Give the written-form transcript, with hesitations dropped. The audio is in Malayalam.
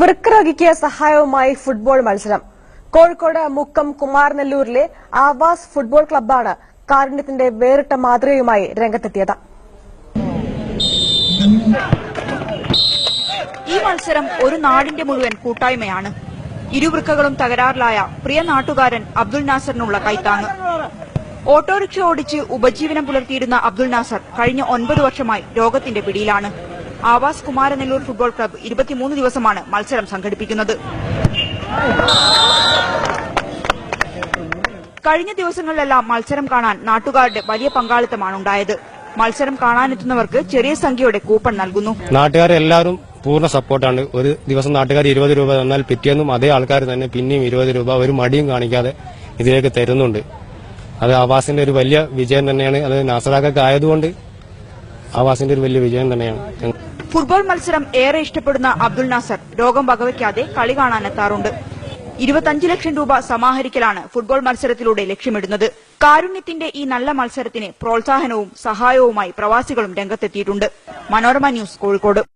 വൃക്കരോഗിക്ക് സഹായവുമായി ഫുട്ബോൾ മത്സരം. കോഴിക്കോട് മുക്കം കുമാരനെല്ലൂരിലെ ആവാസ് ഫുട്ബോൾ ക്ലബ്ബാണ് കാരുണ്യത്തിന്റെ വേറിട്ട മാതൃകയുമായി രംഗത്തെത്തിയത്. ഈ മത്സരം ഒരു നാടിന്റെ മുഴുവൻ കൂട്ടായ്മയാണ്. ഇരുവൃക്കകളും തകരാറിലായ പ്രിയ നാട്ടുകാരൻ അബ്ദുൽ നാസറിനുള്ള കൈത്താങ്ങ്. ഓട്ടോറിക്ഷ ഓടിച്ച് ഉപജീവനം പുലർത്തിയിരുന്ന അബ്ദുൽ നാസർ കഴിഞ്ഞ 9 വർഷമായി രോഗത്തിന്റെ പിടിയിലാണ്. ആവാസ് കുമാരനെല്ലൂർ ഫുട്ബോൾ ക്ലബ്ബ് 23 ദിവസമാണ് മത്സരം സംഘടിപ്പിക്കുന്നത്. കഴിഞ്ഞ ദിവസങ്ങളിലെല്ലാം മത്സരം കാണാൻ നാട്ടുകാരുടെ വലിയ പങ്കാളിത്തമാണുണ്ടായത്. മത്സരം കാണാനെത്തുന്നവർക്ക് ചെറിയ സംഖ്യയുടെ കൂപ്പൺ നൽകുന്നു. നാട്ടുകാരെല്ലാവരും പൂർണ്ണ സപ്പോർട്ടാണ്. ഒരു ദിവസം നാട്ടുകാർ 20 രൂപ തന്നാൽ പിറ്റേന്നും അതേ ആൾക്കാർ തന്നെ പിന്നെയും 20 രൂപ ഒരു മടിയും കാണിക്കാതെ ഇതിലേക്ക് തരുന്നുണ്ട്. അത് ആവാസിന്റെ ഒരു വലിയ വിജയം തന്നെയാണ്. അത് നാസറാക്കൊക്കെ ആയതുകൊണ്ട് ആവാസിന്റെ ഒരു വലിയ വിജയം തന്നെയാണ്. ഫുട്ബോൾ മത്സരം ഏറെ ഇഷ്ടപ്പെടുന്ന അബ്ദുൽ നാസർ രോഗം വകവയ്ക്കാതെ കളി കാണാനെത്താറുണ്ട്. 25 ലക്ഷം രൂപ സമാഹരിക്കലാണ് ഫുട്ബോൾ മത്സരത്തിലൂടെ ലക്ഷ്യമിടുന്നത്. കാരുണ്യത്തിന്റെ ഈ നല്ല മത്സരത്തിന് പ്രോത്സാഹനവും സഹായവുമായി പ്രവാസികളും രംഗത്തെത്തിയിട്ടുണ്ട്. മനോരമ ന്യൂസ്, കോഴിക്കോട്.